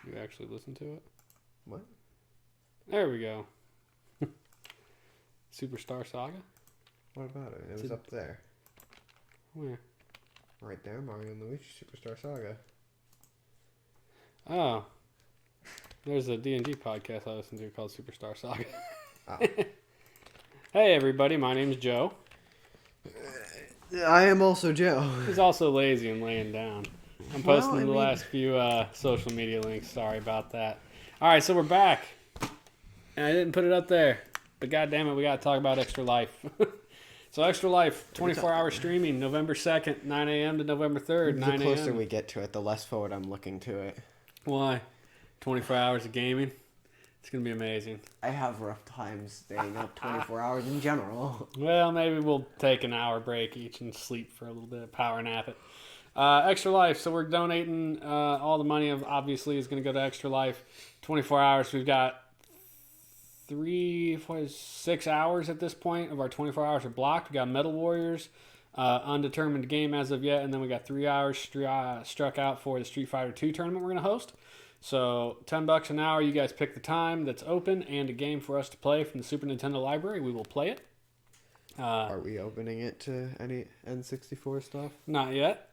You actually listen to it? What? There we go. Superstar Saga? What about it? It was up there. Where? Right there, Mario and Luigi Superstar Saga. Oh. There's a D&D podcast I listen to called Superstar Saga. Oh. Hey, everybody. My name's Joe. I am also Joe. He's also lazy and laying down. I'm posting the last few social media links. Sorry about that. All right, so we're back. And I didn't put it up there. But goddamn it, we got to talk about Extra Life. So Extra Life, 24-hour streaming, November 2nd, 9 a.m. to November 3rd, 9 a.m. The closer we get to it, the less forward I'm looking to it. Why? 24 hours of gaming? It's going to be amazing. I have rough times staying up 24 hours in general. Well, maybe we'll take an hour break each and sleep for a little bit, power nap it. Extra Life, so we're donating all the money, obviously, is going to go to Extra Life. 24 hours, we've got 6 hours at this point of our 24 hours are blocked. We got Metal Warriors, undetermined game as of yet, and then we got 3 hours struck out for the Street Fighter 2 tournament we're going to host. So $10 an hour, you guys pick the time that's open and a game for us to play from the Super Nintendo library. We will play it. Are we opening it to any N64 stuff? Not yet.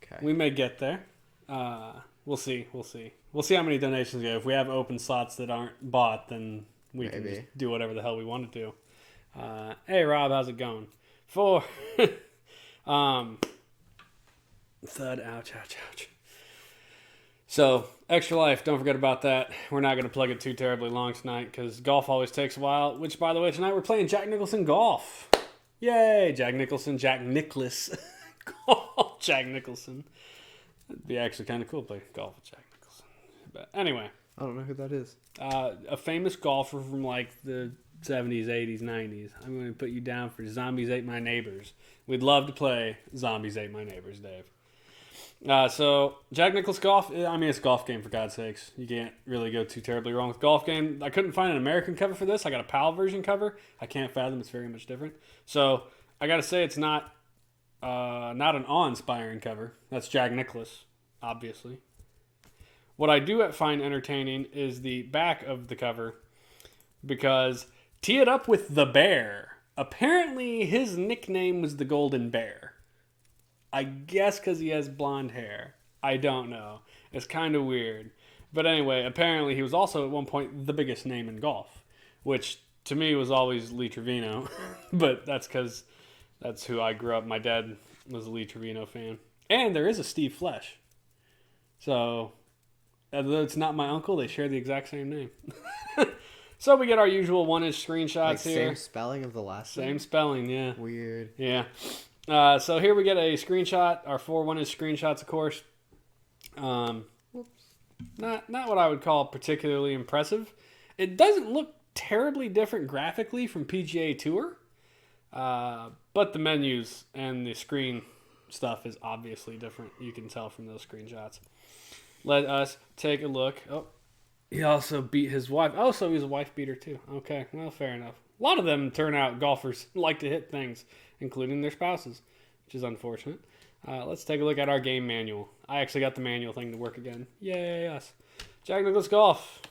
Okay. We may get there. We'll see. We'll see how many donations we have. If we have open slots that aren't bought, then we can just do whatever the hell we want to do. Hey, Rob, how's it going? Thud, ouch. So, Extra Life, don't forget about that. We're not going to plug it too terribly long tonight because golf always takes a while, which, by the way, tonight we're playing Jack Nicholson golf. Yay! Jack Nicklaus. Golf, Jack Nicholson. It'd be actually kind of cool to play golf with Jack Nicholson. But anyway. I don't know who that is. A famous golfer from like the 70s, 80s, 90s. I'm going to put you down for Zombies Ate My Neighbors. We'd love to play Zombies Ate My Neighbors, Dave. So, Jack Nicklaus golf, I mean, it's a golf game, for God's sakes. You can't really go too terribly wrong with golf game. I couldn't find an American cover for this. I got a PAL version cover. I can't fathom it's very much different. So, I got to say it's not an awe-inspiring cover. That's Jack Nicklaus, obviously. What I do find entertaining is the back of the cover, because tee it up with the bear. Apparently, his nickname was the Golden Bear. I guess because he has blonde hair. I don't know. It's kind of weird. But anyway, apparently he was also at one point the biggest name in golf, which to me was always Lee Trevino. But that's because that's who I grew up. My dad was a Lee Trevino fan. And there is a Steve Flesh. So, although it's not my uncle, they share the exact same name. So we get our usual 1-inch screenshots here. Same spelling of the last name? Same spelling, yeah. Weird. Yeah. So here we get a screenshot, our 4 1-inch screenshots, of course. Not what I would call particularly impressive. It doesn't look terribly different graphically from PGA Tour, but the menus and the screen stuff is obviously different. You can tell from those screenshots. Let us take a look. Oh, he also beat his wife. Oh, so he's a wife beater too. Okay, well, fair enough. A lot of them turn out golfers like to hit things, including their spouses, which is unfortunate. Let's take a look at our game manual. I actually got the manual thing to work again. Yay, us. Jack Nicklaus Golf.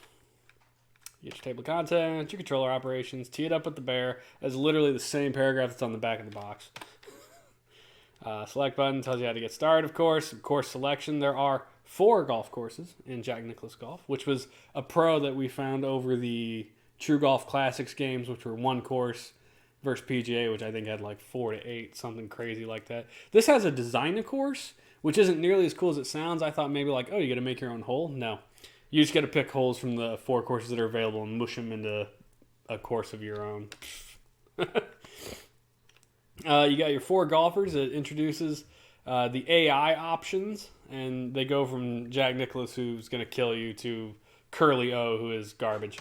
You get your table of contents, your controller operations, tee it up with the bear. That's literally the same paragraph that's on the back of the box. Select button tells you how to get started, of course. Course selection. There are 4 golf courses in Jack Nicklaus Golf, which was a pro that we found over the True Golf Classics games, which were 1 course, versus PGA, which I think had like 4 to 8, something crazy like that. This has a designer course, which isn't nearly as cool as it sounds. I thought maybe like, oh, you got to make your own hole. No. You just got to pick holes from the 4 courses that are available and mush them into a course of your own. You got your 4 golfers. It introduces the AI options, and they go from Jack Nicklaus, who's going to kill you, to Curly O, who is garbage.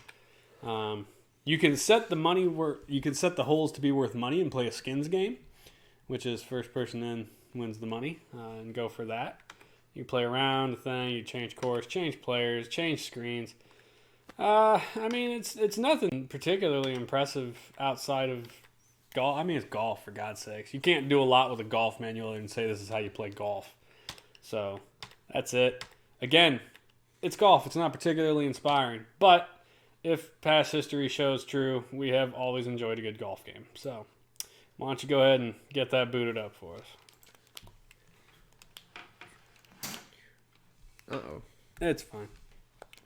You can set the holes to be worth money and play a skins game, which is first person in wins the money, and go for that. You play around the thing, you change course, change players, change screens. I mean, it's nothing particularly impressive outside of golf. I mean, it's golf, for God's sakes. You can't do a lot with a golf manual and say this is how you play golf. So, that's it. Again, it's golf. It's not particularly inspiring. But if past history shows true, we have always enjoyed a good golf game. So why don't you go ahead and get that booted up for us? Uh-oh. It's fine.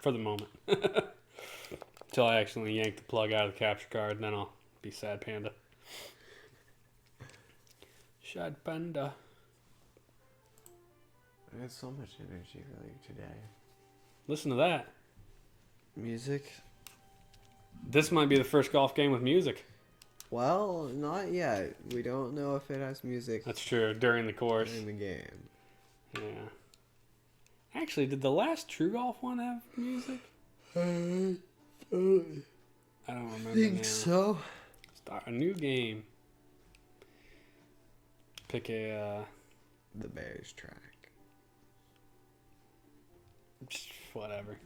For the moment. Until I accidentally yank the plug out of the capture card, and then I'll be sad panda. Sad panda. I had so much energy earlier today. Listen to that. Music? This might be the first golf game with music. Well, not yet. We don't know if it has music. That's true, during the course. During the game. Yeah. Actually, did the last True Golf one have music? I don't remember. I think now. so. Start a new game. Pick a The Bears track. whatever.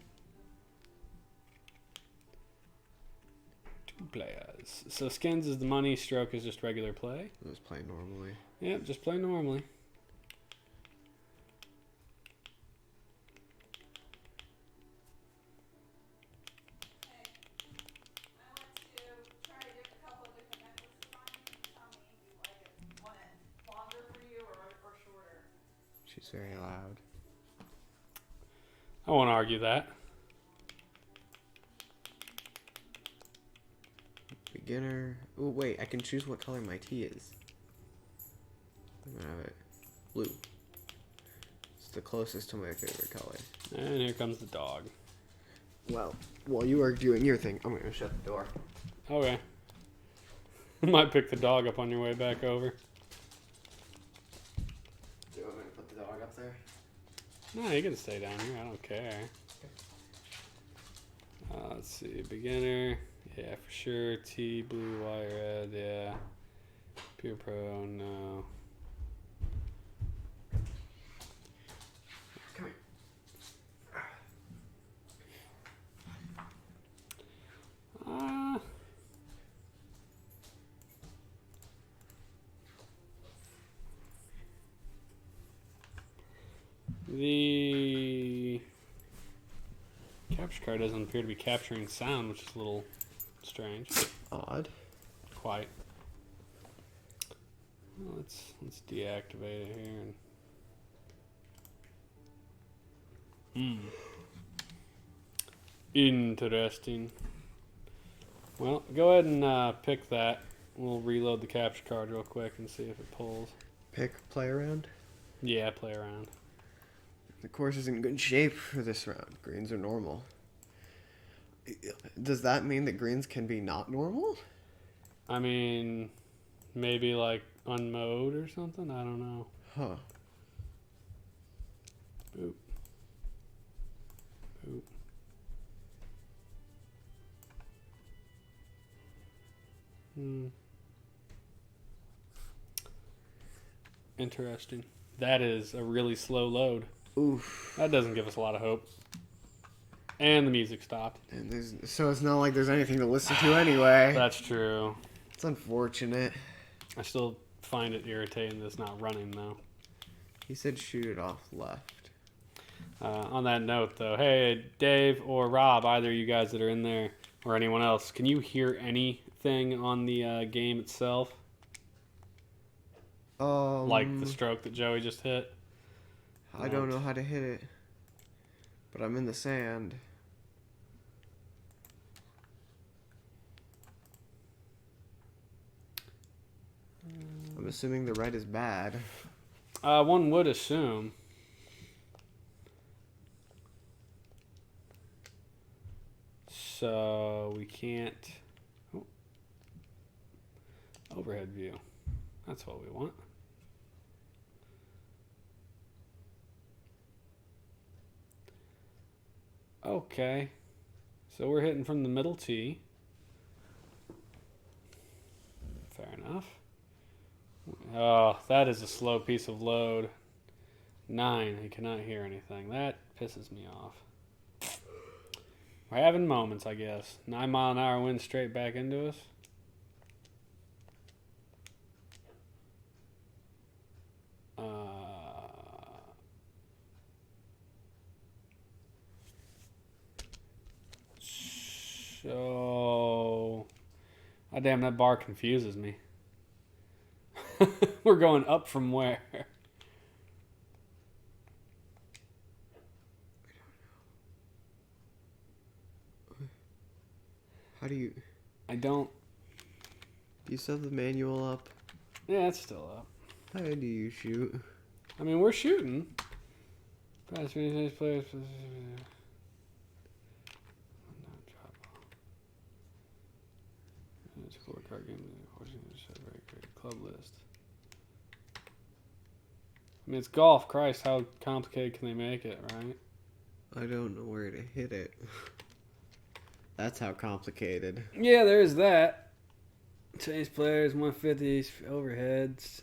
2 players. So skins is the money, stroke is just regular play. Just play normally. Yep, just play normally. She's very loud. I won't argue that. Beginner. Oh, wait. I can choose what color my tee is. I'm gonna have it blue. It's the closest to my favorite color. And here comes the dog. Well, while you are doing your thing, I'm gonna shut the door. Okay. Might pick the dog up on your way back over. Do you want me to put the dog up there? No, you can stay down here. I don't care. Let's see. Beginner. Yeah, for sure. T, blue, white, red. Yeah. Pure Pro. No. Come here. The capture card doesn't appear to be capturing sound, which is a little strange. Odd. Quite. Well, let's deactivate it here. Interesting. Well, go ahead and pick that. We'll reload the capture card real quick and see if it pulls. Pick play around. Yeah, play around. The course is in good shape for this round. Greens are normal. Does that mean that greens can be not normal? I mean, maybe like unmowed or something? I don't know. Huh. Boop. Boop. Interesting. That is a really slow load. Oof. That doesn't give us a lot of hope. And the music stopped. And so it's not like there's anything to listen to anyway. That's true. It's unfortunate. I still find it irritating that it's not running, though. He said shoot it off left. On that note, though, hey, Dave or Rob, either of you guys that are in there, or anyone else, can you hear anything on the game itself? Like the stroke that Joey just hit? I don't know how to hit it. But I'm in the sand. I'm assuming the red is bad. One would assume. So we can't. Oh. Overhead view. That's what we want. Okay. So we're hitting from the middle tee. Fair enough. Oh, that is a slow piece of load. 9. I cannot hear anything. That pisses me off. We're having moments, I guess. 9-mile-an-hour wind straight back into us. Show. Oh, damn, that bar confuses me. We're going up from where? How do you... I don't... Do you still have the manual up? Yeah, it's still up. How do you shoot? I mean, we're shooting. Pass finish players. Scorecard game. Club list. I mean, it's golf. Christ, how complicated can they make it, right? I don't know where to hit it. That's how complicated. Yeah, there's that. Change players, 150 overheads.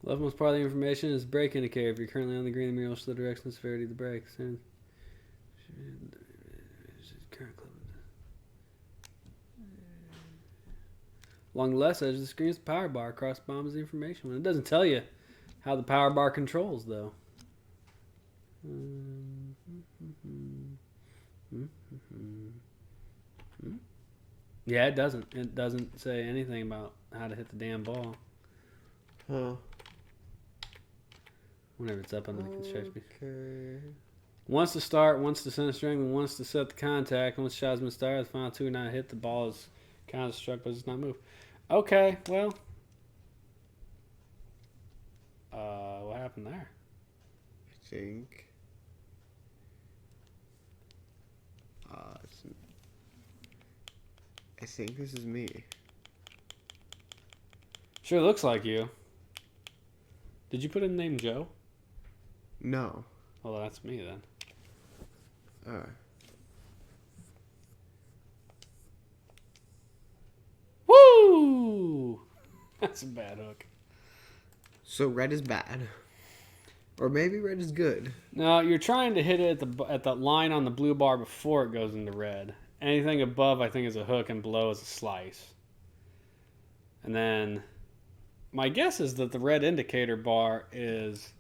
Leftmost part of the information is brake indicator. If you're currently on the green, the mirror will show the direction and severity of the brake. Along the left edge of the screen is the power bar. Across the bottom is the information. It doesn't tell you how the power bar controls, though. Yeah, it doesn't. It doesn't say anything about how to hit the damn ball. Huh. Whenever it's up under the construction. Okay. Once to start, once to center string, and once to set the contact. Once the shot's been started, the final two are not hit. The ball is kind of struck, but it's not moved. Okay, well. What happened there? I think. I think this is me. Sure looks like you. Did you put in the name Joe? No. Well, that's me then. Woo! That's a bad hook. So red is bad. Or maybe red is good. No, you're trying to hit it at the line on the blue bar before it goes into red. Anything above, I think, is a hook, and below is a slice. And then my guess is that the red indicator bar is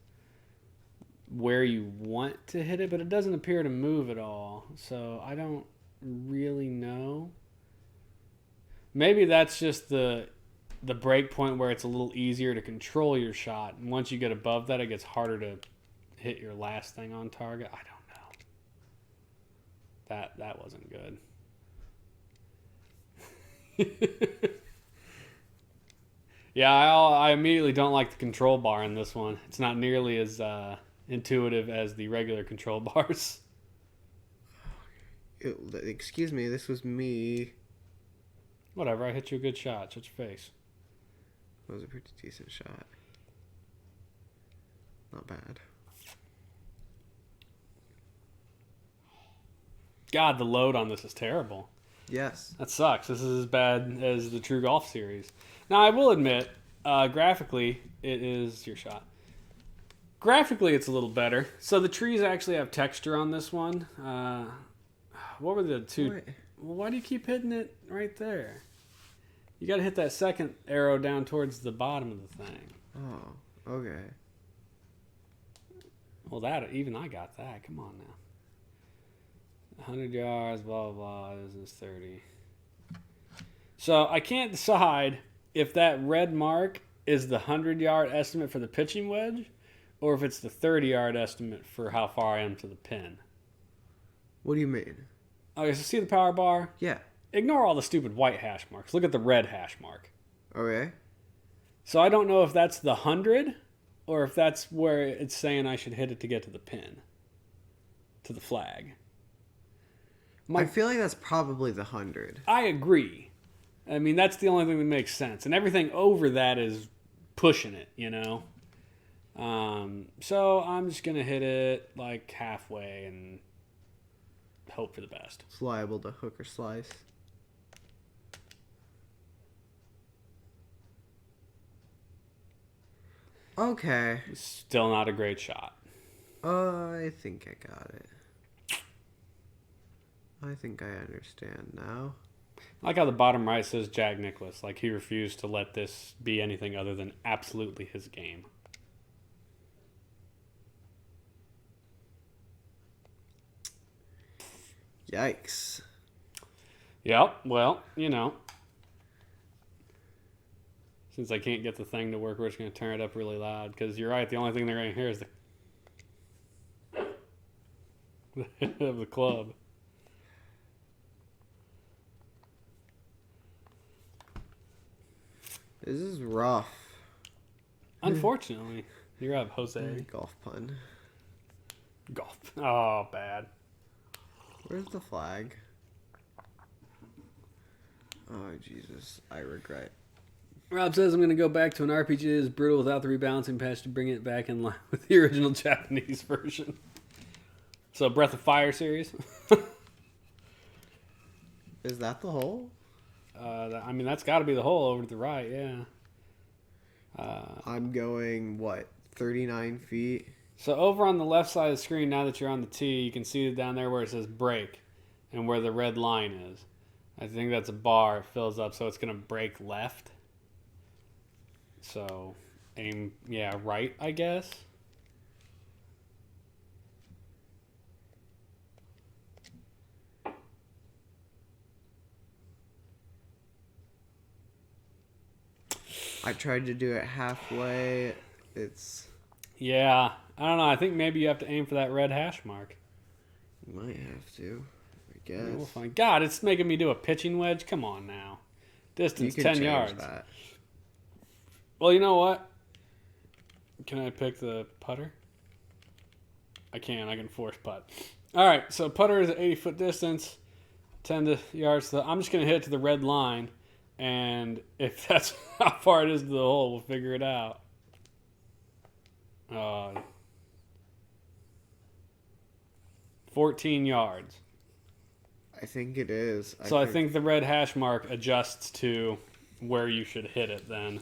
where you want to hit it, but it doesn't appear to move at all. So I don't really know. Maybe that's just the break point where it's a little easier to control your shot. And once you get above that, it gets harder to hit your last thing on target. I don't know. That wasn't good. Yeah, I immediately don't like the control bar in this one. It's not nearly as intuitive as the regular control bars. Excuse me, this was me. Whatever, I hit you a good shot. Shut your face. That was a pretty decent shot. Not bad. God, the load on this is terrible. Yes. That sucks. This is as bad as the True Golf series. Now, I will admit, graphically, it is your shot. Graphically, it's a little better. So the trees actually have texture on this one. What were the two? Wait. Well, why do you keep hitting it right there? You got to hit that second arrow down towards the bottom of the thing. Oh, okay. Well, even I got that. Come on now. 100 yards, blah, blah, blah. This is 30. So I can't decide if that red mark is the 100-yard estimate for the pitching wedge or if it's the 30-yard estimate for how far I am to the pin. What do you mean? Okay, so see the power bar? Yeah. Ignore all the stupid white hash marks. Look at the red hash mark. Okay. So I don't know if that's the 100 or if that's where it's saying I should hit it to get to the pin, to the flag. I feel like that's probably the 100. I agree. I mean, that's the only thing that makes sense. And everything over that is pushing it, you know? So I'm just going to hit it like halfway and hope for the best. It's liable to hook or slice. Okay. Still not a great shot. I think I got it. I think I understand now. I like how the bottom right says Jack Nicklaus. Like he refused to let this be anything other than absolutely his game. Yikes. Yep. Well, since I can't get the thing to work, we're just going to turn it up really loud. Because you're right, the only thing they're going to hear is the hit of the club. This is rough. Unfortunately. You're up, Jose. Golf pun. Golf. Oh, bad. Where's the flag? Oh, Jesus. I regret. Rob says I'm going to go back to an RPG that is brutal without the rebalancing patch to bring it back in line with the original Japanese version. So, Breath of Fire series. Is that the hole? I mean, that's got to be the hole over to the right, yeah. I'm going, 39 feet? So over on the left side of the screen, now that you're on the tee, you can see down there where it says break and where the red line is. I think that's a bar. It fills up, so it's going to break left. So aim, right, I guess. I tried to do it halfway. It's... Yeah, I don't know. I think maybe you have to aim for that red hash mark. Might have to, I guess. We'll find. God, it's making me do a pitching wedge. Come on now. Distance 10 yards. That. Well, you know what? Can I pick the putter? I can. I can force putt. All right, so putter is at 80-foot distance, 10 yards. So I'm just going to hit it to the red line, and if that's how far it is to the hole, we'll figure it out. 14 yards. I think it is. I think the red hash mark adjusts to where you should hit it then.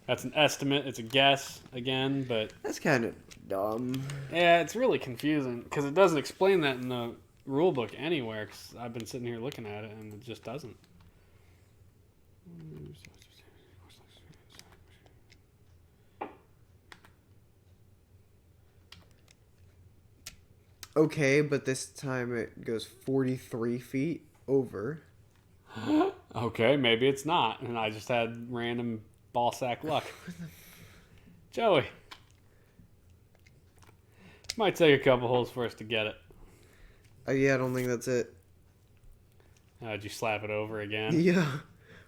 That's an estimate. It's a guess, again, but... That's kind of dumb. Yeah, it's really confusing, because it doesn't explain that in the rule book anywhere, because I've been sitting here looking at it, and it just doesn't. Okay, but this time it goes 43 feet over. Okay, maybe it's not, and I just had random ball sack luck. Joey. Might take a couple holes for us to get it. Yeah, I don't think that's it. Did you slap it over again? Yeah,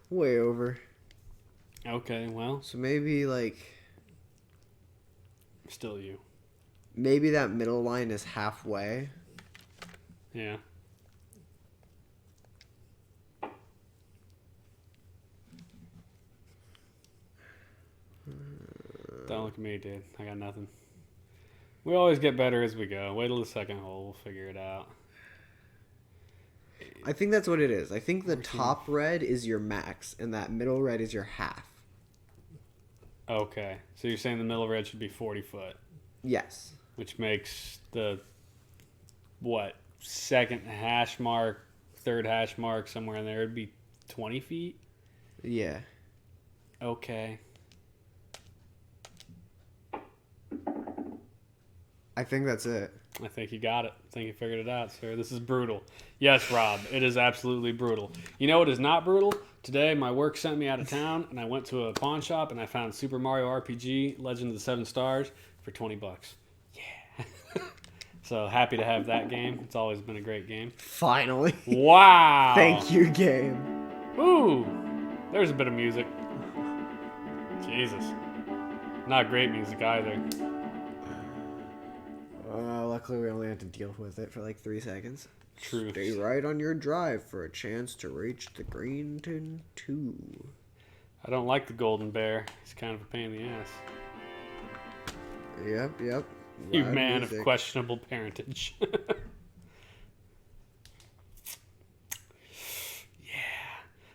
way over. Okay, well. So maybe, Still you. Maybe that middle line is halfway. Yeah. Don't look at me, dude. I got nothing. We always get better as we go. Wait till the second hole. We'll figure it out. I think that's what it is. I think the top red is your max, and that middle red is your half. Okay. So you're saying the middle red should be 40 foot. Yes. Which makes the, second hash mark, third hash mark, somewhere in there. It'd be 20 feet? Yeah. Okay. I think that's it. I think you got it. I think you figured it out, sir. This is brutal. Yes, Rob, it is absolutely brutal. You know what is not brutal? Today, my work sent me out of town, and I went to a pawn shop, and I found Super Mario RPG Legend of the Seven Stars for $20. Yeah. So happy to have that game. It's always been a great game. Finally. Wow. Thank you, game. Ooh. There's a bit of music. Jesus. Not great music either. Luckily, we only had to deal with it for 3 seconds. True. Stay right on your drive for a chance to reach the Greenton 2. I don't like the Golden Bear. He's kind of a pain in the ass. Yep. You Loud man music. of questionable parentage. Yeah.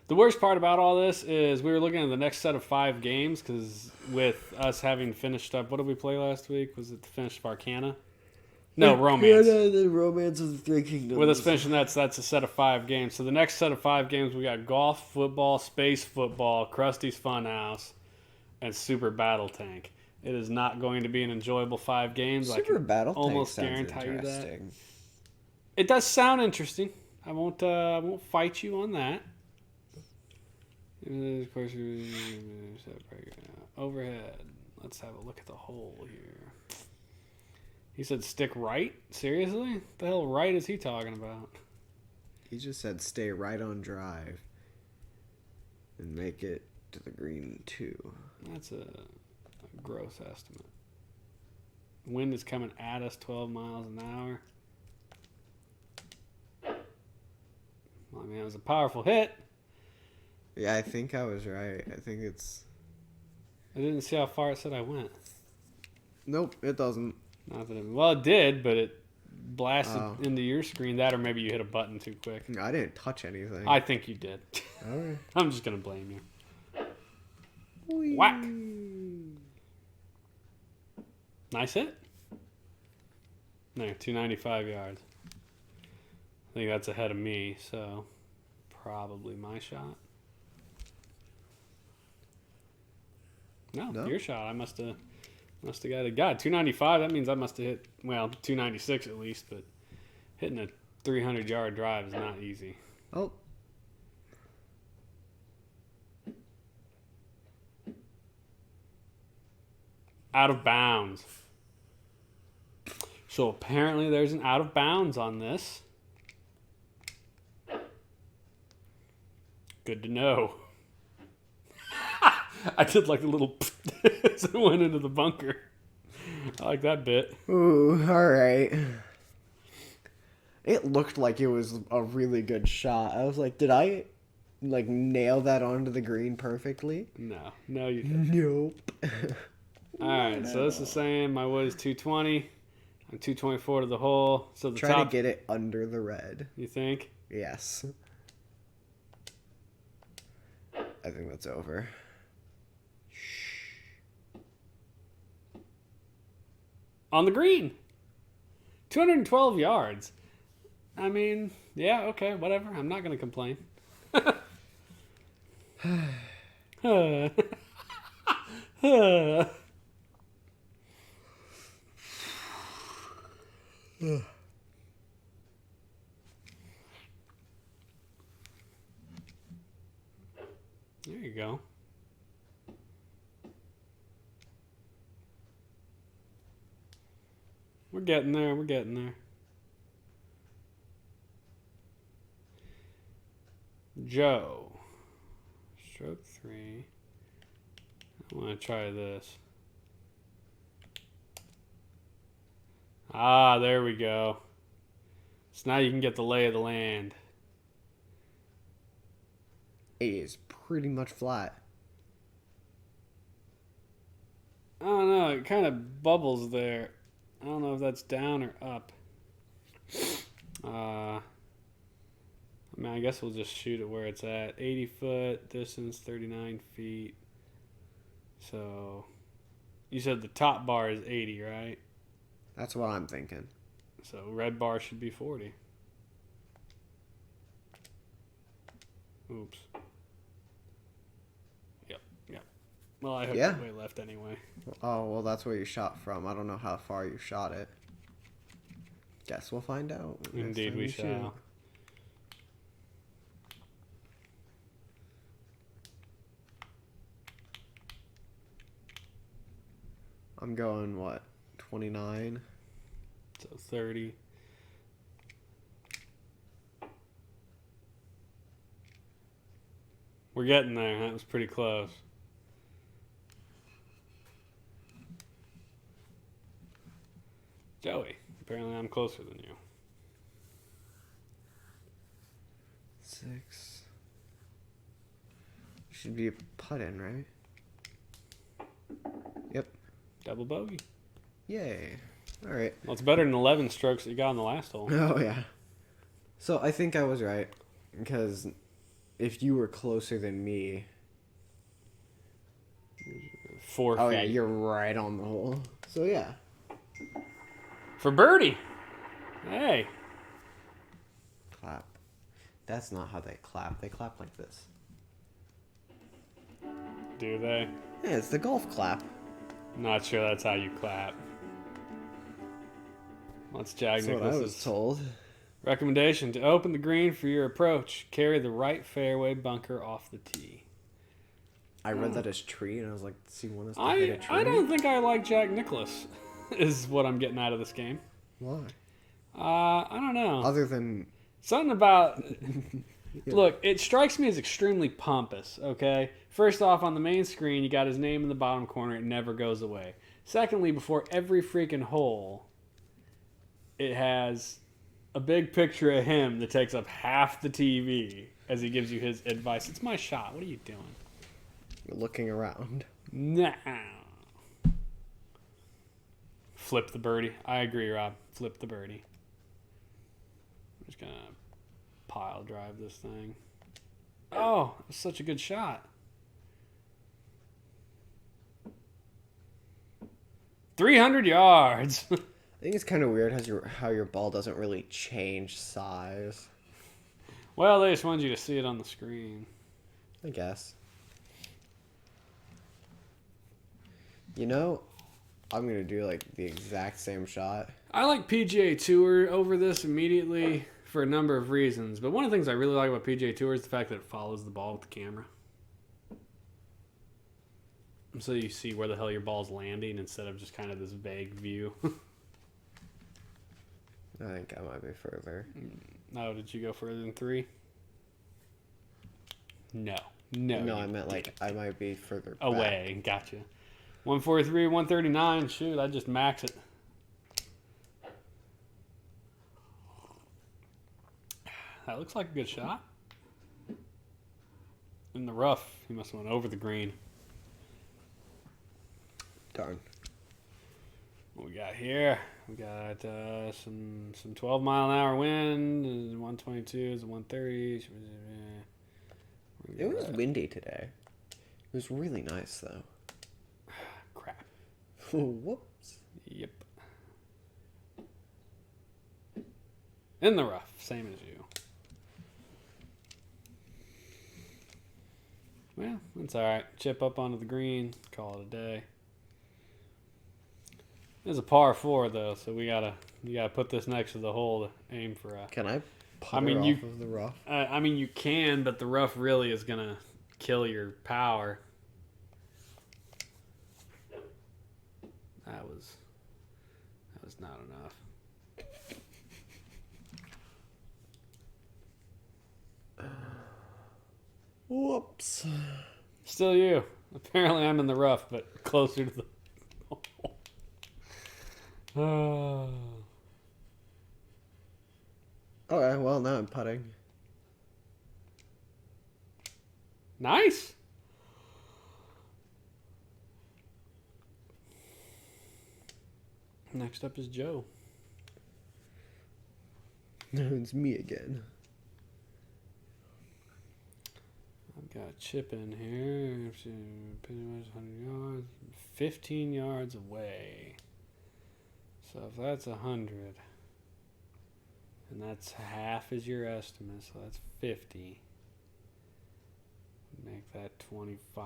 The worst part about all this is we were looking at the next set of 5 games, because with us having finished up, what did we play last week? Was it the finish of Arcana? No, Romance. The Romance of the Three Kingdoms. With us finishing that's a set of 5 games. So the next set of 5 games, we got Golf, Football, Space Football, Krusty's Funhouse, and Super Battle Tank. It is not going to be an enjoyable 5 games. Super I can Battle Tank almost sounds guarantee you that. interesting. It does sound interesting. I won't fight you on that. Of course, overhead. Let's have a look at the hole here. He said stick right? Seriously? What the hell right is he talking about? He just said stay right on drive. And make it to the green, too. That's a gross estimate. Wind is coming at us 12 miles an hour. Well, I mean, it was a powerful hit. Yeah, I think I was right. I think it's... I didn't see how far it said I went. Nope, it doesn't. Not that well, it did, but it blasted into your screen. That, or maybe you hit a button too quick. No, I didn't touch anything. I think you did. All right. I'm just going to blame you. Whee. Whack. Nice hit. No, 295 yards. I think that's ahead of me, so probably my shot. No, your shot. I must have got it. God, 295. That means I must have hit 296 at least. But hitting a 300-yard drive is not easy. Oh. Out of bounds. So apparently there's an out of bounds on this. Good to know. I did like a little as it went into the bunker. I like that bit. Ooh, all right. It looked like it was a really good shot. I was like, did I nail that onto the green perfectly? No, you didn't. Nope. All right, so this is saying my wood is 220. I'm 224 to the hole. So the Try top, to get it under the red. You think? Yes. I think that's over. On the green. 212 yards. I mean, yeah, okay, whatever. I'm not going to complain. There you go. We're getting there. We're getting there. Joe. Stroke 3. I want to try this. Ah, there we go. So now you can get the lay of the land. It is pretty much flat. I don't know. It kind of bubbles there. I don't know if that's down or up. I mean, I guess we'll just shoot it where it's at. 80 foot, distance 39 feet. So, you said the top bar is 80, right? That's what I'm thinking. So, red bar should be 40. Oops. Yep. Well, I hooked it way left anyway. Oh, well, that's where you shot from. I don't know how far you shot it. Guess we'll find out. Indeed, we shall. I'm going, what, 29? So 30. We're getting there. That was pretty close. Joey, apparently I'm closer than you. 6. Should be a putt-in, right? Yep. Double bogey. Yay. All right. Well, it's better than 11 strokes that you got on the last hole. Oh, yeah. So I think I was right. Because if you were closer than me... 4 feet. Oh, yeah, you're right on the hole. So, yeah. For birdie. Hey. Clap. That's not how they clap. They clap like this. Do they? Yeah, it's the golf clap. Not sure that's how you clap. Let's Jag That's what I was Nicklaus's told. Recommendation: to open the green for your approach, carry the right fairway bunker off the tee. I read that as tree, and I was like, "See, one is to hit I a tree." don't think I like Jack Nicklaus. Is what I'm getting out of this game. Why? I don't know. Other than Something about. Yeah. Look, it strikes me as extremely pompous, okay? First off, on the main screen, you got his name in the bottom corner. It never goes away. Secondly, before every freaking hole, it has a big picture of him that takes up half the TV as he gives you his advice. It's my shot. What are you doing? you're looking around. Nah. Flip the birdie. I agree, Rob. Flip the birdie. I'm just going to pile drive this thing. Oh, it's such a good shot. 300 yards. I think it's kind of weird how your ball doesn't really change size. Well, they just wanted you to see it on the screen. I guess. You know, I'm gonna do like the exact same shot. I like PGA Tour over this immediately for a number of reasons. But one of the things I really like about PGA Tour is the fact that it follows the ball with the camera. So you see where the hell your ball's landing instead of just kind of this vague view. I think I might be further. Oh, did you go further than 3? No. No, I meant like I might be further away. back. Gotcha. 143, 139. Shoot, I just max it. That looks like a good shot. In the rough. He must have went over the green. Darn. What we got here? We got some 12-mile-an-hour wind. 122 is 130. It was windy today. It was really nice though. Crap. Whoops. Yep. In the rough, same as you. Well, that's all right. Chip up onto the green. Call it a day. It's a par 4 though, so you gotta put this next to the hole to aim for a. Can I putter off of the rough? I mean, you can, but the rough really is gonna kill your power. That was not enough. Whoops. Still you. Apparently, I'm in the rough, but closer to the. Okay, well now I'm putting. Nice. Next up is Joe. It's me again. I've got a chip in here. Pretty much 100 yards. 15 yards away. So if that's 100, and that's half is your estimate, so that's 50. Make that 25.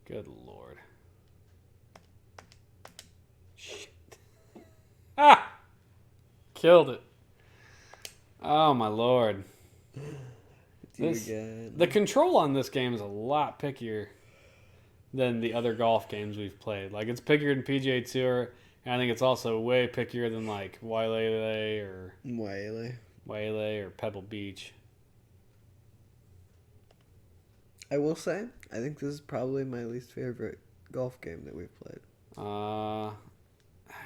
Good Lord. Shit. Ah! Killed it. Oh my Lord. The control on this game is a lot pickier than the other golf games we've played. Like, it's pickier than PGA Tour, and I think it's also way pickier than, like, Wailele or Pebble Beach. I will say, I think this is probably my least favorite golf game that we've played.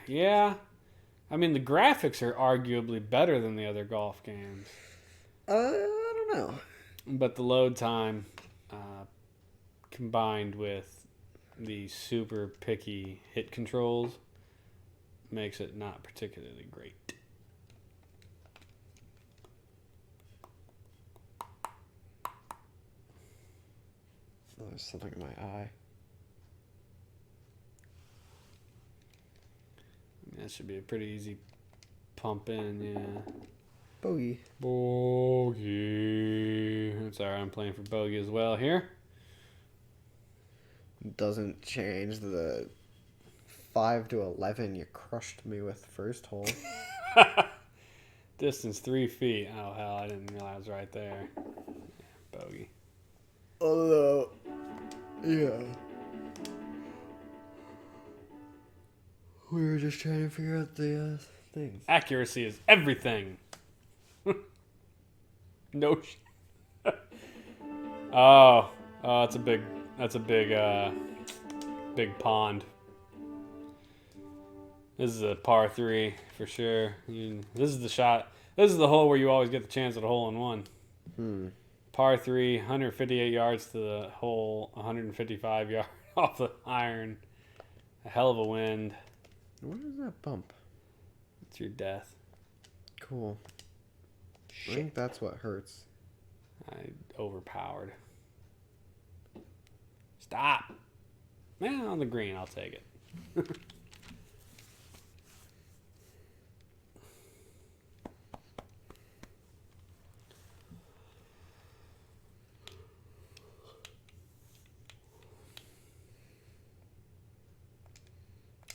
Yeah. I mean, the graphics are arguably better than the other golf games. I don't know. But the load time, combined with the super picky hit controls, makes it not particularly great. Oh, there's something in my eye. That should be a pretty easy pump in, yeah. Bogey. Bogey. That's alright, I'm playing for bogey as well here. Doesn't change the 5 to 11 you crushed me with first hole. Distance 3 feet. Oh, hell, I didn't realize it was right there. Bogey. Although, yeah. We were just trying to figure out the things. Accuracy is everything. No. Oh, that's a big pond. This is a par 3 for sure. This is the shot. This is the hole where you always get the chance at a hole in one. Par 3, 158 yards to the hole, 155 yards off the iron. A hell of a wind. What is that bump? It's your death. Cool. Shit. I think that's what hurts. Overpowered. Stop. Man, on the green, I'll take it.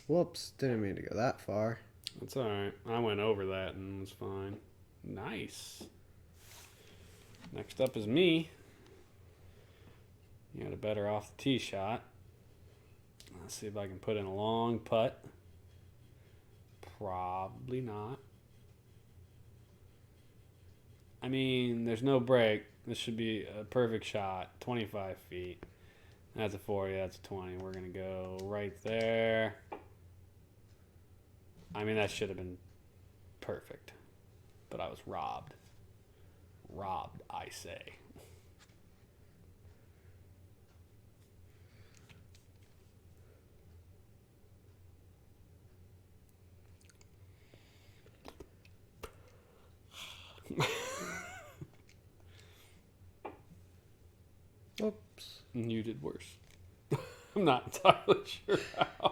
Whoops, didn't mean to go that far. That's alright. I went over that and it was fine. Nice. Next up is me. You got a better off the tee shot. Let's see if I can put in a long putt. Probably not. I mean, there's no break. This should be a perfect shot. 25 feet. That's a 40. That's a 20. We're going to go right there. I mean, that should have been perfect. But I was robbed. Robbed, I say. Oops. You did worse. I'm not entirely sure how.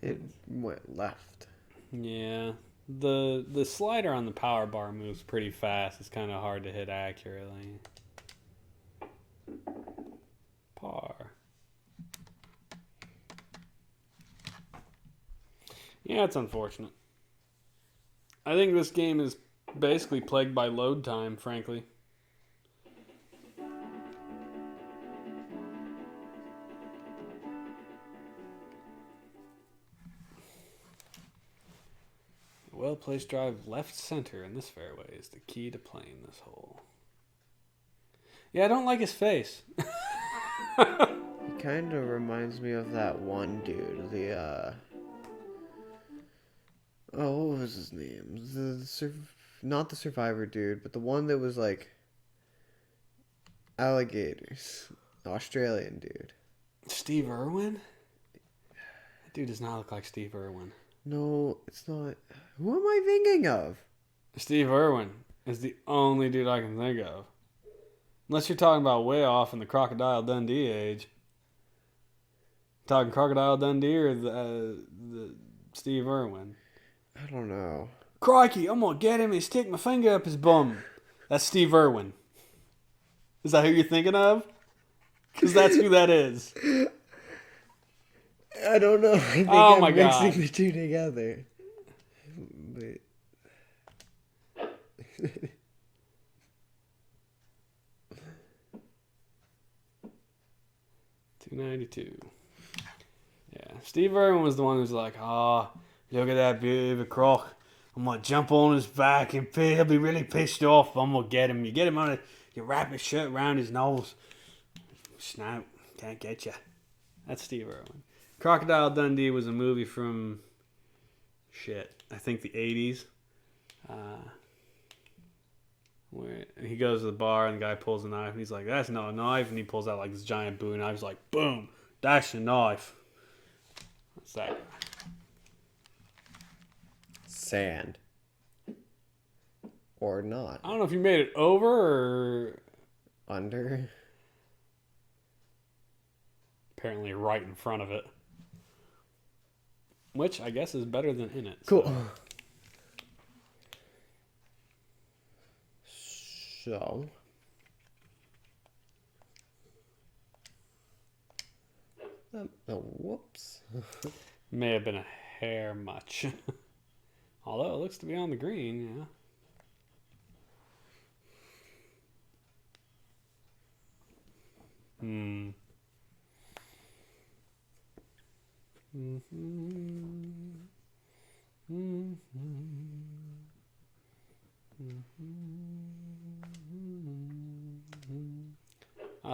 It went left. Yeah. The slider on the power bar moves pretty fast. It's kind of hard to hit accurately. Par. Yeah, it's unfortunate. I think this game is basically plagued by load time, frankly. Well-placed drive left center in this fairway is the key to playing this hole. Yeah, I don't like his face. He kind of reminds me of that one dude. Oh, what was his name? Not the Survivor dude, but the one that was like alligators. The Australian dude. Steve Irwin? That dude does not look like Steve Irwin. No, it's not. Who am I thinking of? Steve Irwin is the only dude I can think of. Unless you're talking about way off in the Crocodile Dundee age. Talking Crocodile Dundee or the Steve Irwin? I don't know. Crikey, I'm going to get him and stick my finger up his bum. That's Steve Irwin. Is that who you're thinking of? Because that's who that is. I don't know. I think Oh my I'm God. mixing the two together. But... 292. Yeah, Steve Irwin was the one who's like, oh, look at that baby croc. I'm going to jump on his back and he'll be really pissed off. I'm going to get him. You get him on it. You wrap his shirt around his nose. Snout. Can't get you. That's Steve Irwin. Crocodile Dundee was a movie from, I think the 80s. Where he goes to the bar and the guy pulls a knife and he's like, that's not a knife. And he pulls out like this giant bowie knife. He's like, boom, that's a knife. What's that? Sand. Or not. I don't know if you made it over or... Under. Apparently right in front of it. Which I guess is better than in it. Cool. So. Oh, whoops. May have been a hair much Although it looks to be on the green, yeah. Hmm.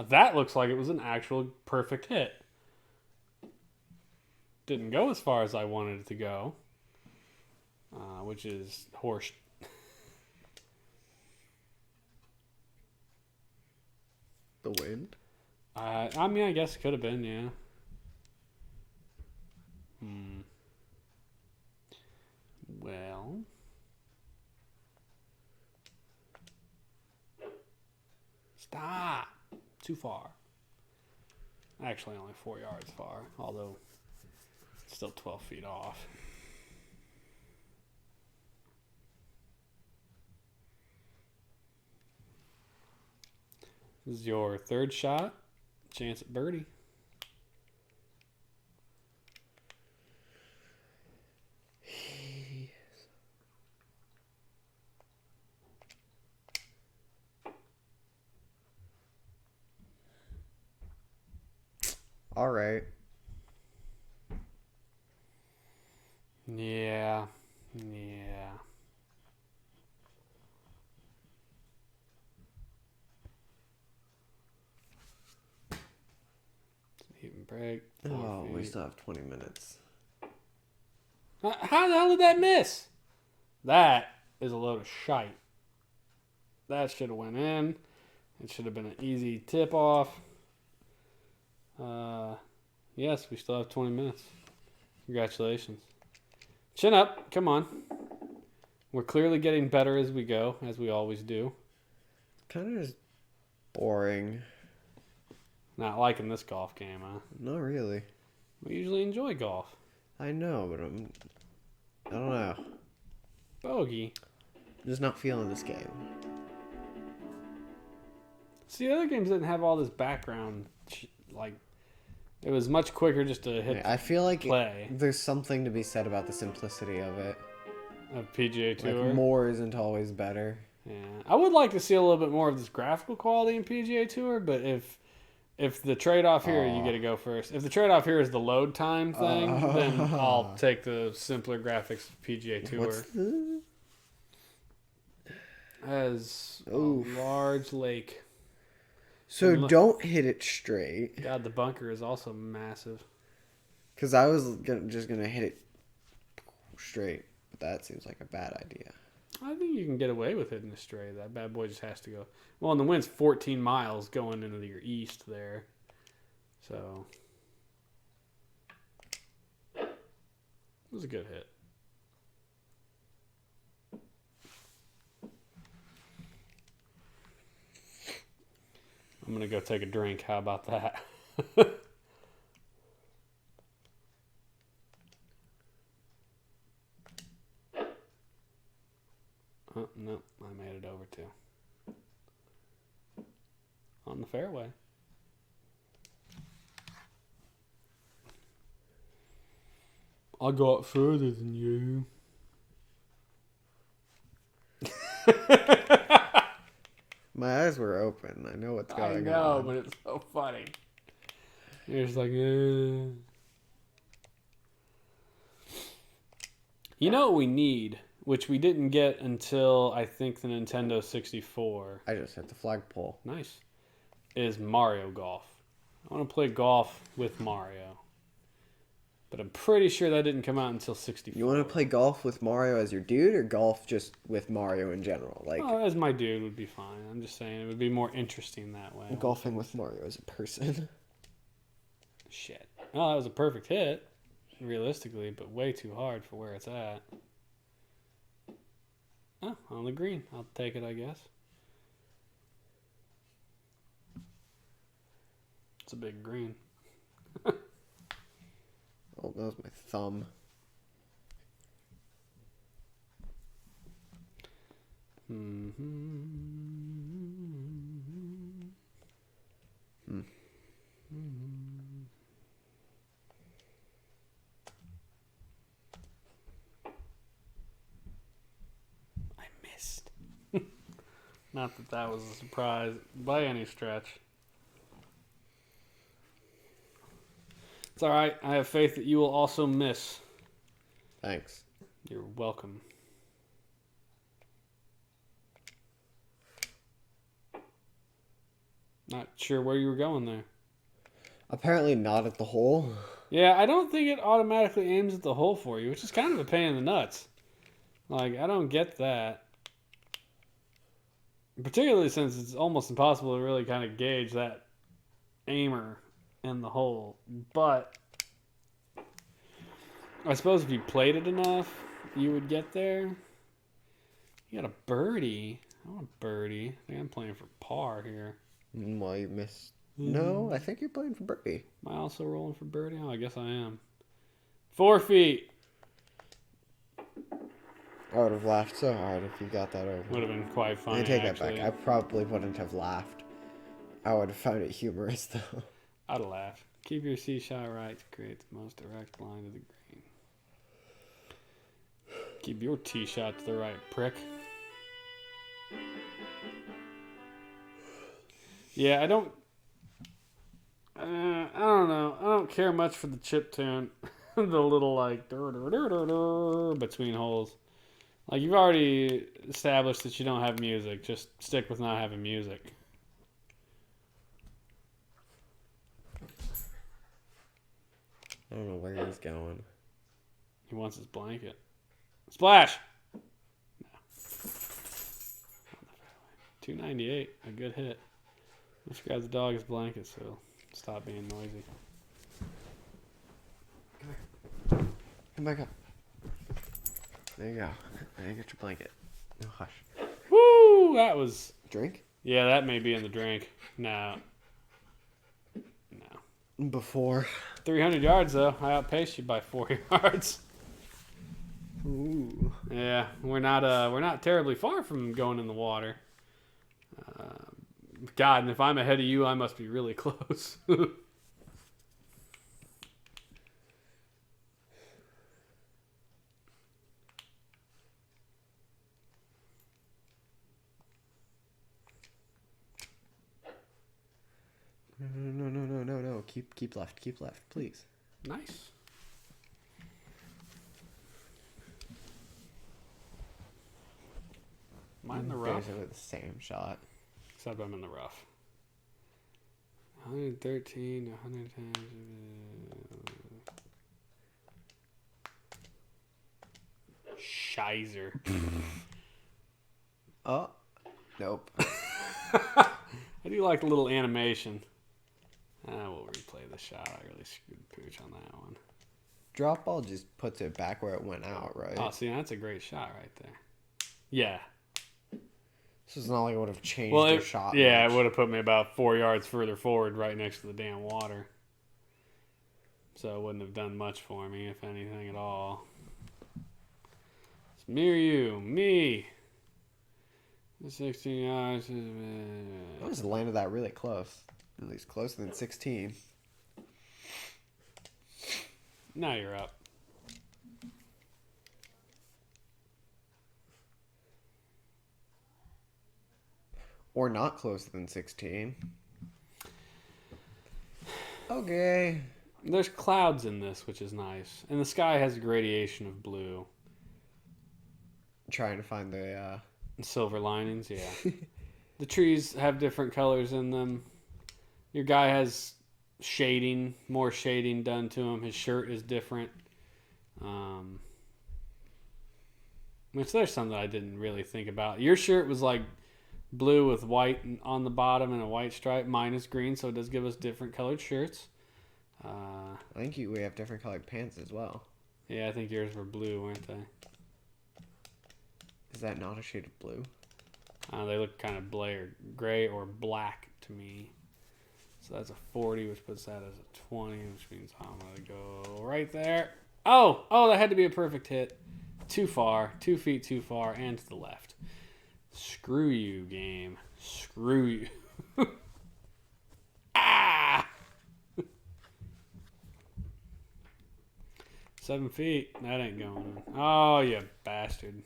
That looks like it was an actual perfect hit. Didn't go as far as I wanted it to go, which is horse. The wind? I mean, I guess it could have been, yeah. Well. Stop. Too far. Actually, only 4 yards far, although it's still 12 feet off. This is your third shot. Chance at birdie. All right. Yeah. Even break. Oh, we still have 20 minutes. How the hell did that miss? That is a load of shite. That should have went in. It should have been an easy tip off. Yes, we still have 20 minutes. Congratulations. Chin up. Come on. We're clearly getting better as we go, as we always do. Kind of just boring. Not liking this golf game, huh? Not really. We usually enjoy golf. I know, but I don't know. Bogey. I'm just not feeling this game. See, the other games didn't have all this background. It was much quicker just to hit I feel like play. There's something to be said about the simplicity of it. Of PGA Tour. Like, more isn't always better. Yeah, I would like to see a little bit more of this graphical quality in PGA Tour, but if the trade-off here, you get to go first. If the trade-off here is the load time thing, then I'll take the simpler graphics of PGA Tour. What's the... As a large lake. So don't hit it straight. God, the bunker is also massive. Because I was just going to hit it straight. But that seems like a bad idea. I think you can get away with hitting it straight. That bad boy just has to go. Well, and the wind's 14 miles going into your east there. So it was a good hit. I'm going to go take a drink. How about that? Oh, no, I made it over too. On the fairway. I got further than you. My eyes were open. I know what's going on. I know, but it's so funny. You're just like, You know what we need, which we didn't get until, I think, the Nintendo 64. I just hit the flagpole. Nice. Is Mario Golf. I want to play golf with Mario. But I'm pretty sure that didn't come out until 64. You want to play golf with Mario as your dude, or golf just with Mario in general? Like, as my dude would be fine. I'm just saying it would be more interesting that way. Golfing with Mario as a person. Shit. Oh, that was a perfect hit, realistically, but way too hard for where it's at. Oh, on the green. I'll take it, I guess. It's a big green. Oh, that was my thumb. Not that that was a surprise by any stretch. It's all right. I have faith that you will also miss. Thanks. You're welcome. Not sure where you were going there. Apparently not at the hole. Yeah, I don't think it automatically aims at the hole for you, which is kind of a pain in the nuts. Like, I don't get that. Particularly since it's almost impossible to really kind of gauge that aimer in the hole. But I suppose if you played it enough, you would get there. You got a birdie. I want a birdie. I think I'm playing for par here. Well, you missed. No, I think you're playing for birdie. Am I also rolling for birdie? Oh, I guess I am. 4 feet. I would have laughed so hard if you got that over. Would have been quite funny. I take actually. that back. I probably wouldn't have laughed. I would have found it humorous, though. I'd have laughed. Keep your C shot right to create the most direct line to the green. Keep your tee shot to the right, prick. Yeah, I don't know. I don't care much for the chip tune. The little like between holes. Like, you've already established that you don't have music. Just stick with not having music. I don't know where he's going. He wants his blanket. Splash! No. 298. A good hit. Let's grab the dog's blanket so he'll stop being noisy. Come back up. There you go. There you get your blanket. Oh, hush. Woo! That was... Drink? Yeah, that may be in the drink. No. Before. 300 yards, though. I outpaced you by 4 yards. Ooh. Yeah, we're not terribly far from going in the water. God, and if I'm ahead of you, I must be really close. No. Keep left, please. Nice. Am I in the rough? Basically the same shot. Except I'm in the rough. 113, 110. Shizer. Oh. Nope. I do like the little animation. We'll replay the shot. I really screwed the pooch on that one. Drop ball just puts it back where it went out, right? Oh, see, that's a great shot right there. Yeah. This is not like it would have changed Well, their shot. yeah, much. it would have put me about 4 yards further forward right next to the damn water. So it wouldn't have done much for me, if anything at all. It's me or you. Me. 16 yards. I just landed that really close. At least closer than 16. Now you're up. Or not closer than 16. Okay. There's clouds in this, which is nice. And the sky has a gradation of blue. Trying to find the... Silver linings, yeah. The trees have different colors in them. Your guy has shading, more shading done to him. His shirt is different. Which there's something I didn't really think about. Your shirt was like blue with white on the bottom and a white stripe. Mine is green, so it does give us different colored shirts. I think we have different colored pants as well. Yeah, I think yours were blue, weren't they? Is that not a shade of blue? They look kind of gray or black to me. So that's a 40, which puts that as a 20, which means I'm going to go right there. Oh, that had to be a perfect hit. Too far, 2 feet too far, and to the left. Screw you, game. Screw you. Ah! 7 feet. That ain't going. Oh, you bastard.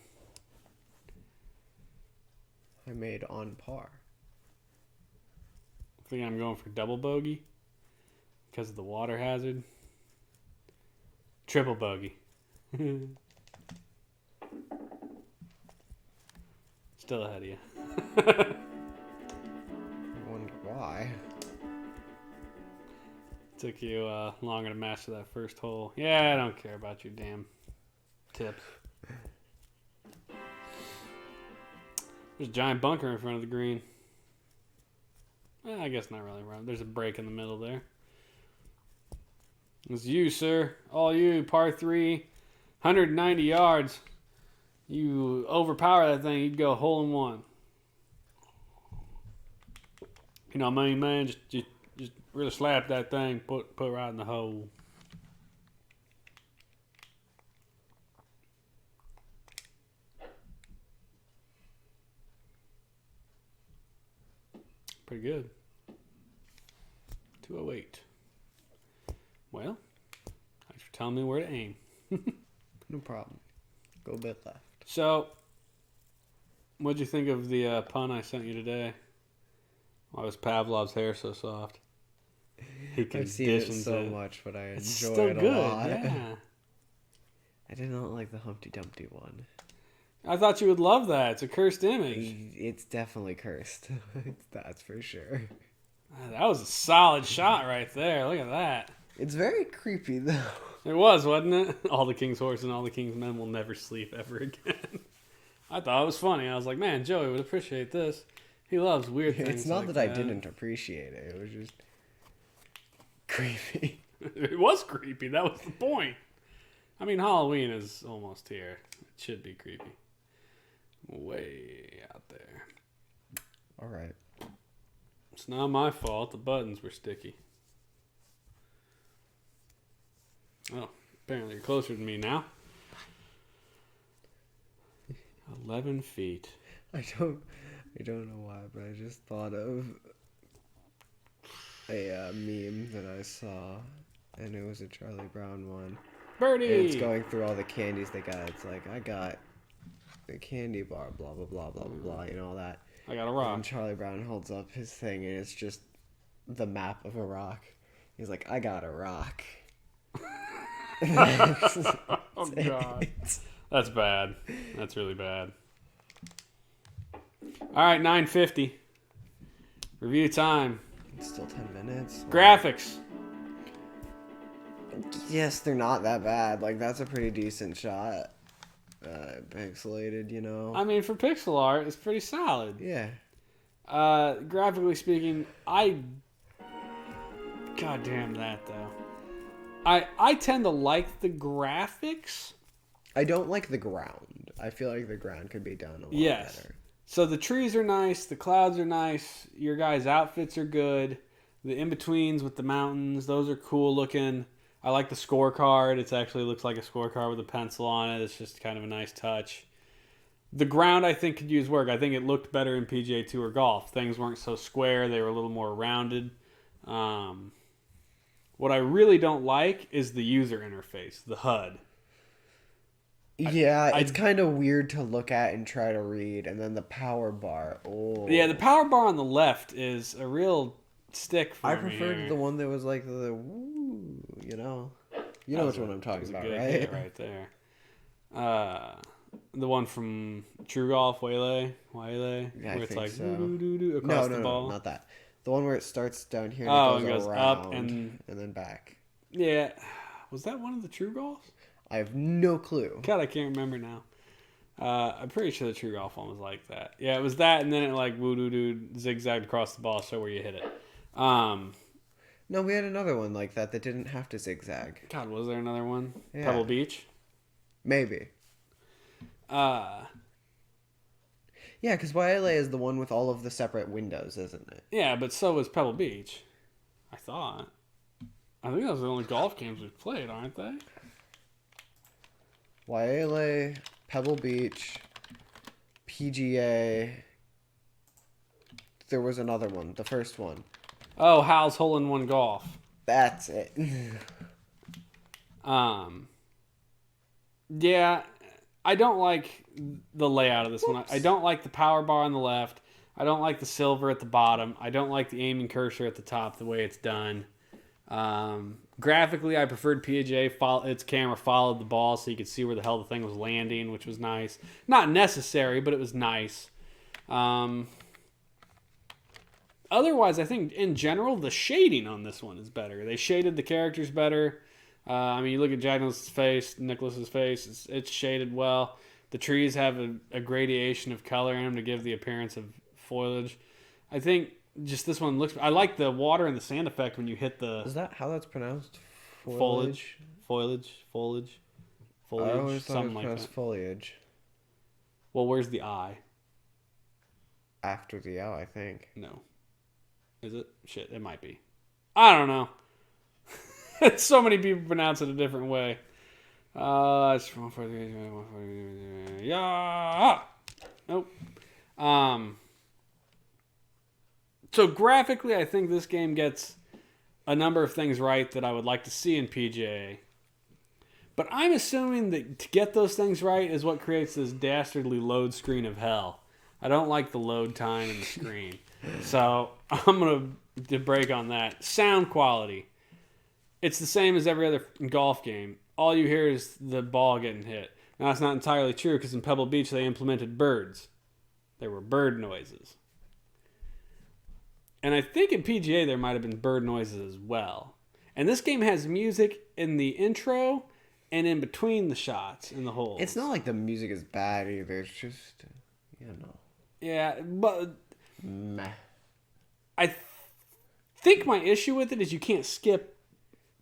I made on par. I think I'm going for double bogey because of the water hazard. Triple bogey. Still ahead of you. I wonder why. Took you longer to master that first hole. Yeah, I don't care about your damn tips. There's a giant bunker in front of the green. I guess not really wrong. There's a break in the middle there. It's you, sir. All you, par 3, 190 yards. You overpower that thing, you'd go hole in one. You know what I mean, man? Just really slap that thing, put right in the hole. Pretty good. 208. Well, thanks for telling me where to aim. No problem. Go a bit left. So, what'd you think of the pun I sent you today? Why was Pavlov's hair so soft? I've seen it so much, but I it's enjoy still it a good, lot. yeah. I did not like the Humpty Dumpty one. I thought you would love that. It's a cursed image. It's definitely cursed. That's for sure. That was a solid shot right there. Look at that. It's very creepy, though. It was, wasn't it? All the king's horse and all the king's men will never sleep ever again. I thought it was funny. I was like, man, Joey would appreciate this. He loves weird things. It's not like that I didn't appreciate it. It was just creepy. It was creepy. That was the point. I mean, Halloween is almost here. It should be creepy. Way out there. All right. It's not my fault. The buttons were sticky. Oh, apparently you're closer than me now. 11 feet. I don't know why, but I just thought of a meme that I saw, and it was a Charlie Brown one. Birdie! And it's going through all the candies they got. It's like, I got the candy bar, blah, blah, blah, blah, blah, blah, you know, all that. I got a rock. And Charlie Brown holds up his thing, and it's just the map of a rock. He's like, I got a rock. Oh, God. That's bad. That's really bad. All right, 9:50. Review time. It's still 10 minutes. Graphics. Yes, they're not that bad. Like, that's a pretty decent shot. Pixelated, you know. I mean, for pixel art, it's pretty solid. Yeah. Graphically speaking, God damn that, though. I tend to like the graphics. I don't like the ground. I feel like the ground could be done a lot better. So the trees are nice, the clouds are nice, your guys' outfits are good, the in-betweens with the mountains, those are cool looking. I like the scorecard. It actually looks like a scorecard with a pencil on it. It's just kind of a nice touch. The ground, I think, could use work. I think it looked better in PGA Tour golf. Things weren't so square. They were a little more rounded. What I really don't like is the user interface, the HUD. Yeah, it's kind of weird to look at and try to read. And then the power bar. Oh. Yeah, the power bar on the left is a real stick for me. I preferred the one that was like the woo, you know. You know which one I'm talking about, right? Right there. The one from True Golf, Waylay, yeah, where it's like so. Across the ball. No, not that. The one where it starts down here and it goes around up and then back. Yeah, was that one of the True Golfs? I have no clue. God, I can't remember now. I'm pretty sure the True Golf one was like that. Yeah, it was that, and then it like zigzagged across the ball, so where you hit it. No, we had another one like that didn't have to zigzag. God, was there another one? Yeah. Pebble Beach? Maybe. Yeah, because YLA is the one with all of the separate windows, isn't it? Yeah, but so was Pebble Beach. I thought. I think those are the only golf games we've played, aren't they? YLA, Pebble Beach, PGA. There was another one, the first one. Oh, Hal's Hole-in-One Golf. That's it. Yeah, I don't like the layout of this one. I don't like the power bar on the left. I don't like the silver at the bottom. I don't like the aiming cursor at the top, the way it's done. Graphically, I preferred PGA. Its camera followed the ball so you could see where the hell the thing was landing, which was nice. Not necessary, but it was nice. Otherwise, I think in general, the shading on this one is better. They shaded the characters better. I mean, you look at Jack Nicklaus's face, it's shaded well. The trees have a gradation of color in them to give the appearance of foliage. I think just this one looks... I like the water and the sand effect when you hit the... Is that how that's pronounced? Foliage. I always thought Something it was like pronounced that. foliage. Well, where's the I? After the L, I think. No. Is it? Shit, it might be. I don't know. So many people pronounce it a different way. Yeah. Nope. So graphically, I think this game gets a number of things right that I would like to see in PGA. But I'm assuming that to get those things right is what creates this dastardly load screen of hell. I don't like the load time in the screen. So I'm going to break on that. Sound quality. It's the same as every other golf game. All you hear is the ball getting hit. Now, that's not entirely true because in Pebble Beach they implemented birds. There were bird noises. And I think in PGA there might have been bird noises as well. And this game has music in the intro and in between the shots in the holes. It's not like the music is bad either. It's just, Yeah, but meh. I think my issue with it is you can't skip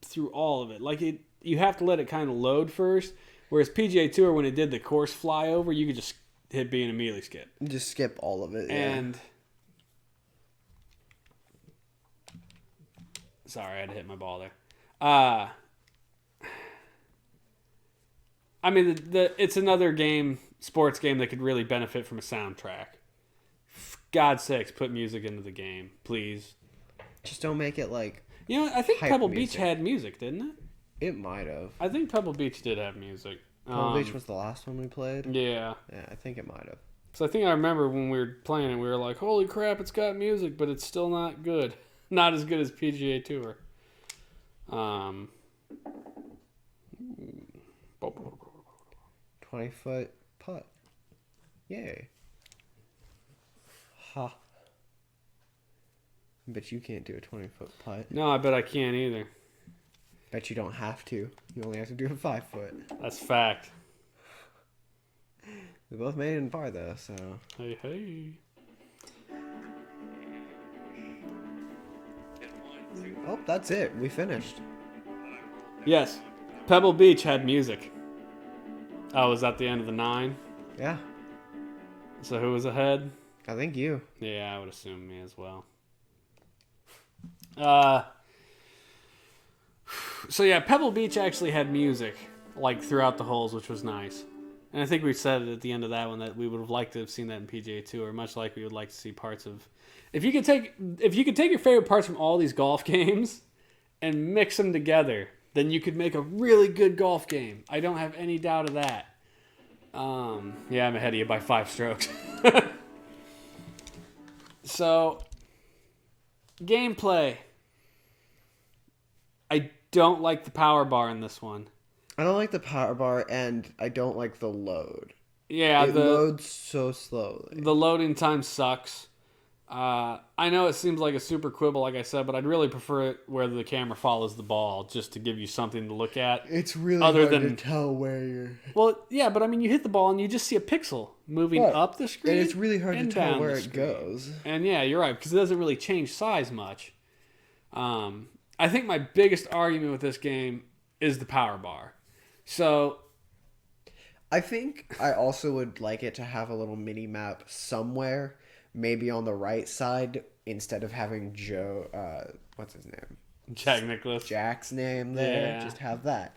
through all of it. Like you have to let it kind of load first. Whereas PGA Tour, when it did the course flyover, you could just hit B and immediately skip. Just skip all of it. And sorry, I had to hit my ball there. I mean, it's another game, sports game that could really benefit from a soundtrack. For God's sakes, put music into the game, please. Just don't make it like... I think hype Pebble music. Beach had music, didn't it? It might have. I think Pebble Beach did have music. Pebble Beach was the last one we played? Yeah. Yeah, I think it might have. So I think I remember when we were playing it, we were like, holy crap, it's got music, but it's still not good. Not as good as PGA Tour. 20-foot putt. Yay. Ha. Bet you can't do a 20-foot putt. No, I bet I can't either. Bet you don't have to. You only have to do a 5-foot. That's fact. We both made it in par though, so... Hey. Oh, that's it. We finished. Yes. Pebble Beach had music. Oh, was that the end of the 9? Yeah. So who was ahead? I think you. Yeah, I would assume me as well. So yeah, Pebble Beach actually had music like throughout the holes, which was nice. And I think we said it at the end of that one that we would have liked to have seen that in PGA Tour, much like we would like to see parts of. If you could take your favorite parts from all these golf games and mix them together, then you could make a really good golf game. I don't have any doubt of that. Yeah, I'm ahead of you by 5 strokes. So, gameplay. I don't like the power bar in this one. I don't like the power bar, and I don't like the load. Yeah, it loads so slowly. The loading time sucks. I know it seems like a super quibble, like I said, but I'd really prefer it where the camera follows the ball, just to give you something to look at. It's really hard to tell where you're... Well, yeah, but I mean, you hit the ball and you just see a pixel moving up the screen. And it's really hard to tell where it goes. And yeah, you're right, because it doesn't really change size much. I think my biggest argument with this game is the power bar. So... I think I also would like it to have a little mini map somewhere, maybe on the right side, instead of having Joe, what's his name? Jack Nicklaus. Jack's name there. Yeah. Just have that.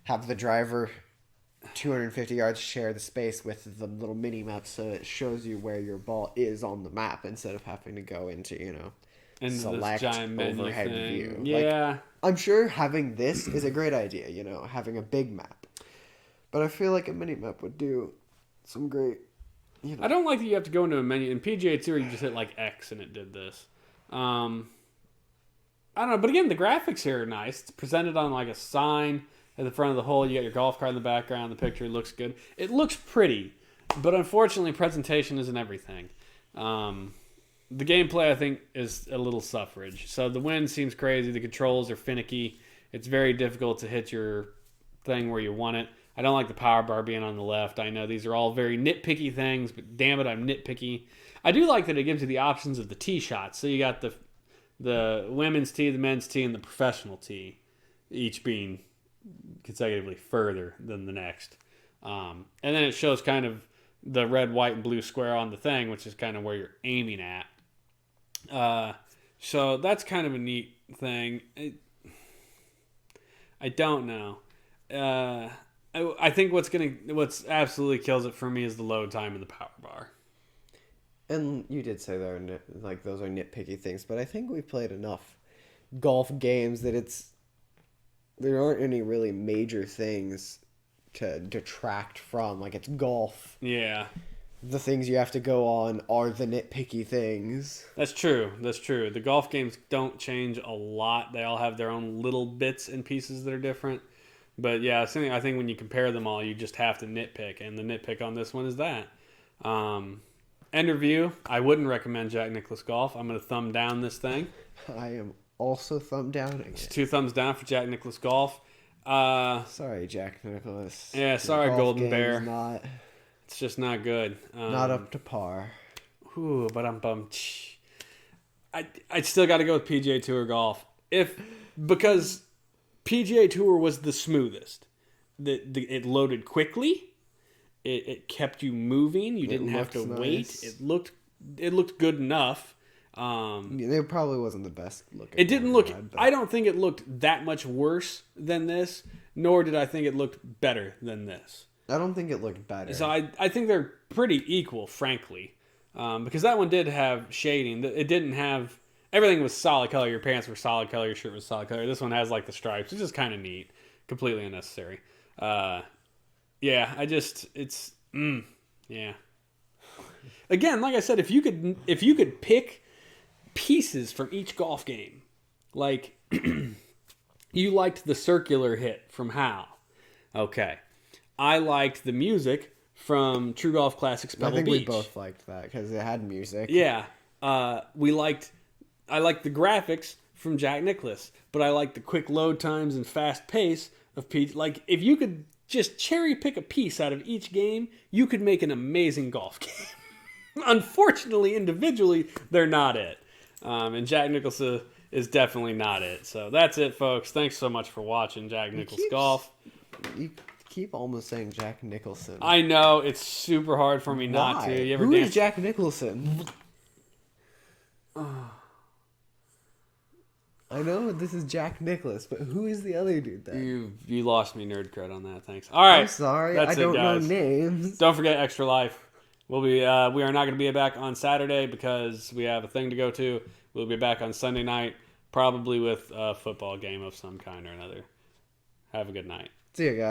Have the driver 250 yards share the space with the little mini map so it shows you where your ball is on the map instead of having to go into, select this giant menu overhead thing. view. Yeah. I'm sure having this is a great idea, having a big map. But I feel like a mini map would do some great. I don't like that you have to go into a menu. In PGA Tour, you just hit like X and it did this. I don't know, but again, the graphics here are nice. It's presented on like a sign at the front of the hole. You got your golf cart in the background. The picture looks good. It looks pretty, but unfortunately, presentation isn't everything. The gameplay, I think, is a little suffrage. So the wind seems crazy. The controls are finicky. It's very difficult to hit your thing where you want it. I don't like the power bar being on the left. I know these are all very nitpicky things, but damn it, I'm nitpicky. I do like that it gives you the options of the tee shots. So you got the women's tee, the men's tee, and the professional tee, each being consecutively further than the next. And then it shows kind of the red, white, and blue square on the thing, which is kind of where you're aiming at. So that's kind of a neat thing. I don't know. I think what's absolutely kills it for me is the load time of the power bar. And you did say those are nitpicky things, but I think we've played enough golf games that there aren't any really major things to detract from. Like, it's golf. Yeah. The things you have to go on are the nitpicky things. That's true. The golf games don't change a lot. They all have their own little bits and pieces that are different. But yeah, I think when you compare them all, you just have to nitpick. And the nitpick on this one is that. End review, I wouldn't recommend Jack Nicklaus Golf. I'm going to thumb down this thing. I am also thumb downing It's it. 2 thumbs down for Jack Nicklaus Golf. Sorry, Jack Nicklaus. Yeah, sorry, Golden Bear. It's just not good. Not up to par. Ooh, but I'm bummed. I still got to go with PGA Tour Golf. Because PGA Tour was the smoothest. It loaded quickly. It kept you moving. You didn't have to wait. It looked good enough. It probably wasn't the best looking. It didn't look. I don't think it looked that much worse than this. Nor did I think it looked better than this. I don't think it looked better. So I think they're pretty equal, frankly, because that one did have shading. It didn't have everything was solid color. Your pants were solid color. Your shirt was solid color. This one has like the stripes. It's just kind of neat. Completely unnecessary. Yeah, yeah. Again, like I said, if you could pick pieces from each golf game, like you liked the circular hit from Hal, okay. I liked the music from True Golf Classics Pebble Beach. I think we both liked that because it had music. Yeah, I liked the graphics from Jack Nicklaus, but I liked the quick load times and fast pace of Pete. Like, if you could just cherry pick a piece out of each game, you could make an amazing golf game. Unfortunately, individually, they're not it. And Jack Nicklaus is definitely not it. So that's it, folks. Thanks so much for watching Jack Nicklaus Golf. You keep almost saying Jack Nicholson. I know. It's super hard for me not to. You ever Who is Jack Nicholson? I know this is Jack Nicklaus, but who is the other dude then? You lost me nerd cred on that. Thanks. All right. I'm sorry. I don't know names. Don't forget Extra Life. We are not going to be back on Saturday because we have a thing to go to. We'll be back on Sunday night, probably with a football game of some kind or another. Have a good night. See you guys.